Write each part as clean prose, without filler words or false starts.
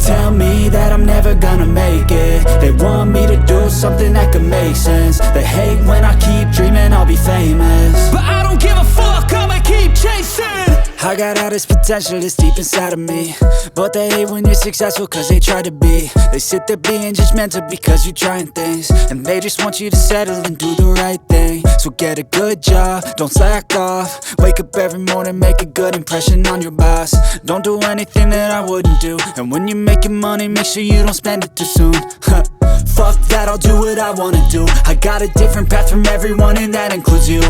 tell me that I'm never gonna make it. They want me to do something that could make sense. They hate when I keep dreaming I'll be famous, but I don't give a fuck, I'ma keep chasing. I got all this potential that's deep inside of me, but they hate when you're successful cause they try to be. They sit there being judgmental because you're trying things, and they just want you to settle and do the right thing. So get a good job, don't slack off. Wake up every morning, make a good impression on your boss. Don't do anything that I wouldn't do, and when you're making money, make sure you don't spend it too soon. Fuck that, I'll do what I wanna do. I got a different path from everyone, and that includes you.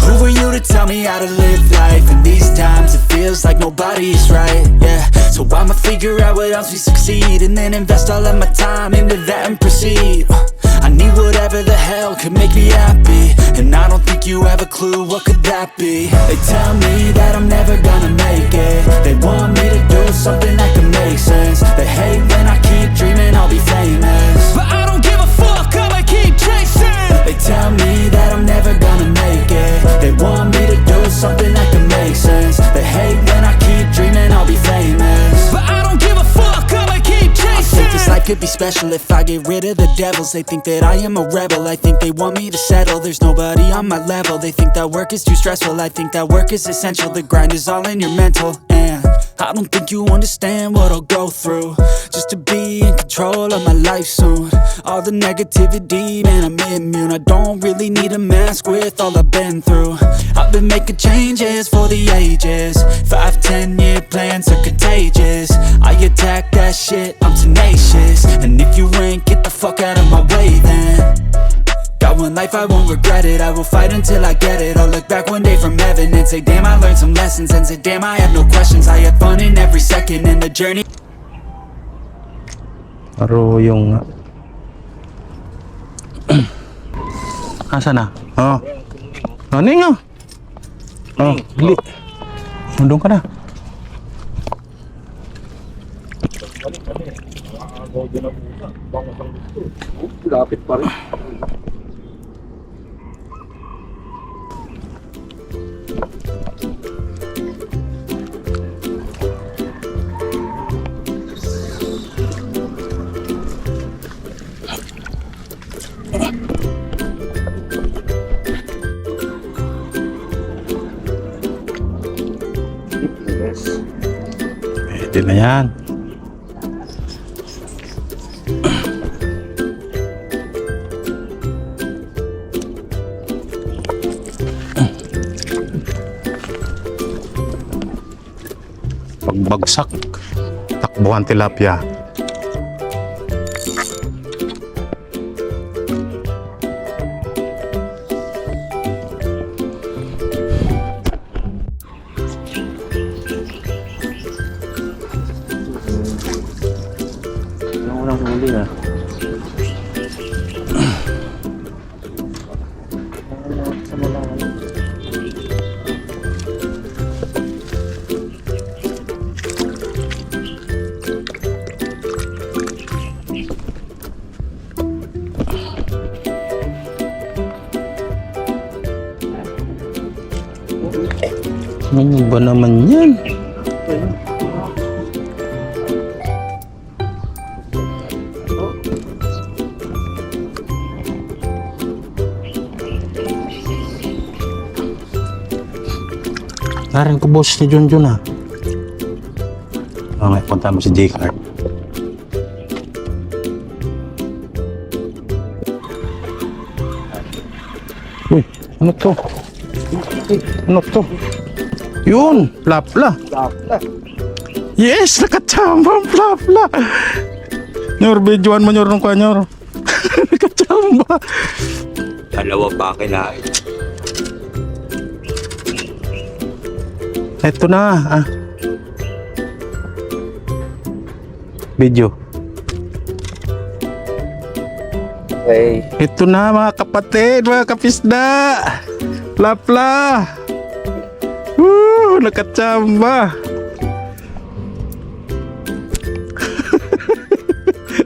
Who are you to tell me how to live life? In these times it feels like nobody is right, yeah. So I'ma figure out what else we succeed, and then invest all of my time into that and proceed. I need whatever the hell could make me happy, and I don't think you have a clue what could that be. They tell me that I'm never gonna make it. They want me to do something that could make sense. They hate when I keep dreaming I'll be famous, but I don't give a fuck, I'ma keep chasing. They tell me that I'm never gonna make it. They want me to do something that can make sense. They hate when I keep dreaming I'll be famous, but I don't give a fuck, I'ma keep chasing. I think this life could be special if I get rid of the devils. They think that I am a rebel, I think they want me to settle. There's nobody on my level. They think that work is too stressful, I think that work is essential. The grind is all in your mental, and I don't think you understand what I'll go through just to be in control of my life soon. All the negativity, man, I'm immune. I don't really need a mask with all I've been through. I've been making changes for the ages. 5-10 year plans are contagious. I attack that shit, I'm tenacious. And if you ain't, get the fuck out of my way then. Got one life, I won't regret it. I will fight until I get it. I'll look back one day from heaven and say damn, I learned some lessons. And say damn, I had no questions. I had fun in every second in the journey. Arroyo nga. Asa na? Oh. Ano nga? Oh, bili. Doon ka na. Lapit pa rin. Pwede na yan. Pagbagsak, takbuhan tilapia. Ano ba naman yan? Narin ko boss si Junjun ah. Mamaya punta mo si J-Card. Uy, ano to? Ano to? Yun, plapla. Yes, nakachamba, plapla. Nyor, videoan mo nyor nung kanyor. Nakachamba. Dalawa pa kinain. Ito na, ah. Video. Okay. Ito na mga kapatid, mga kapisda. Plapla. Nakachamba.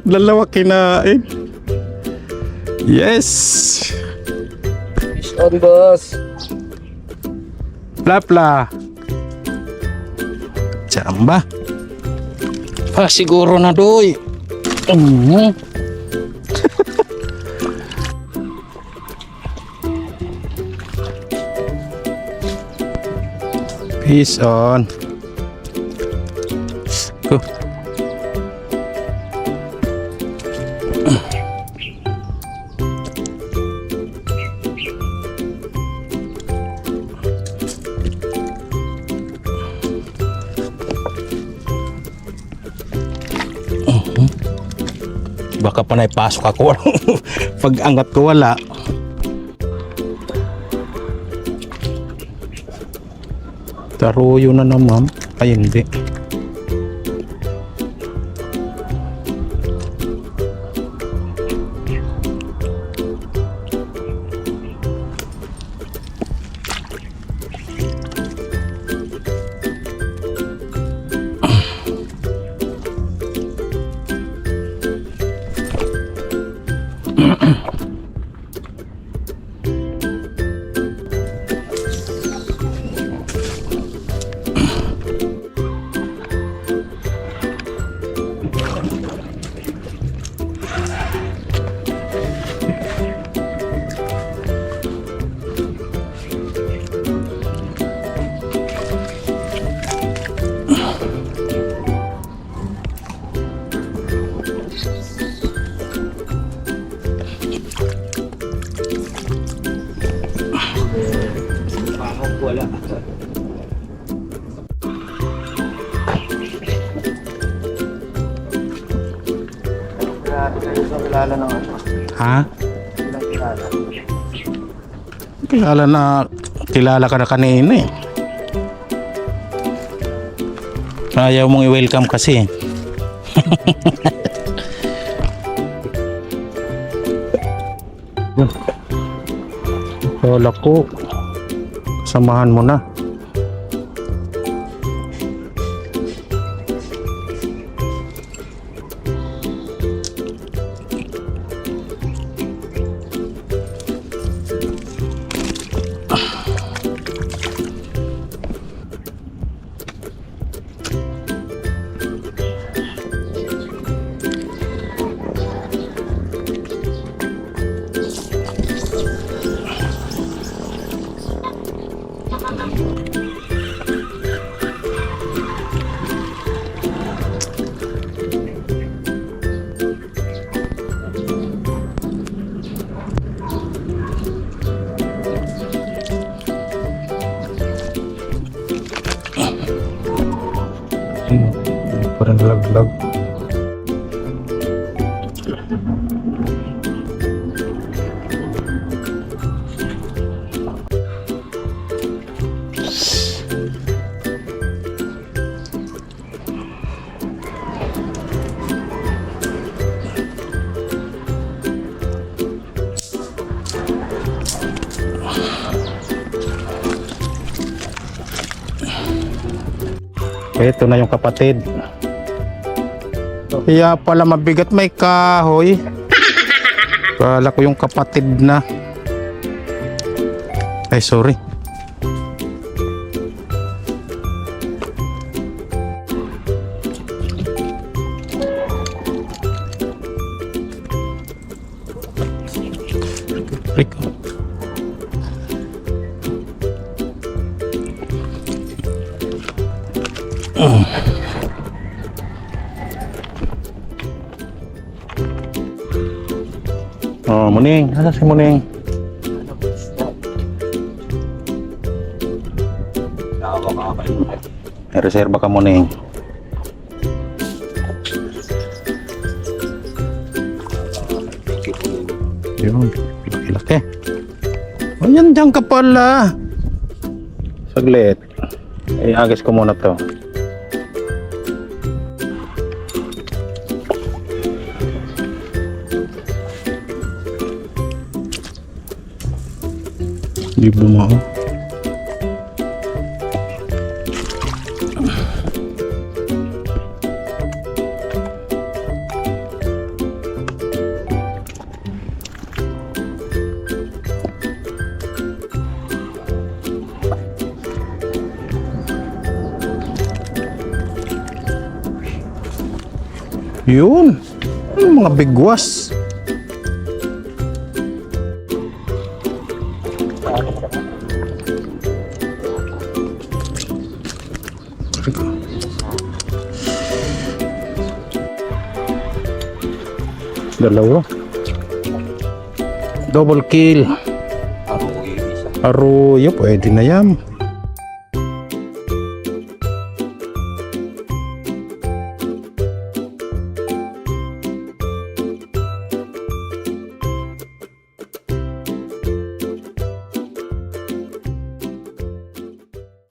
Dalawa kinain. Yes. Fish on boss. Plapla. Chamba. Siguro na doy. Peace on. Go. Baka pa naipasok ako. Pag angat ko wala. Taruyo na naman. Ay hindi. Wala. Kilala ng ano? Ha? Ilang kilala? Kilala ka na kanina eh. Ayaw mong i-welcome kasi. Wala ko. Samahan mo na. Parang lag-lag. Ito na yung kapatid. Kaya pala mabigat, may kahoy. Kala ko yung kapatid na. Ay, sorry. Rico. Oh, Muning. Ano si Muning? May reserba ka, Muning. Yun, laki-laki. O yan, dyan ka pala. Saglit. Agis ko muna to. Di bumao. Yun. Yung mga bigwas. Dalawa. Double kill. Arroyo, pwede na yan.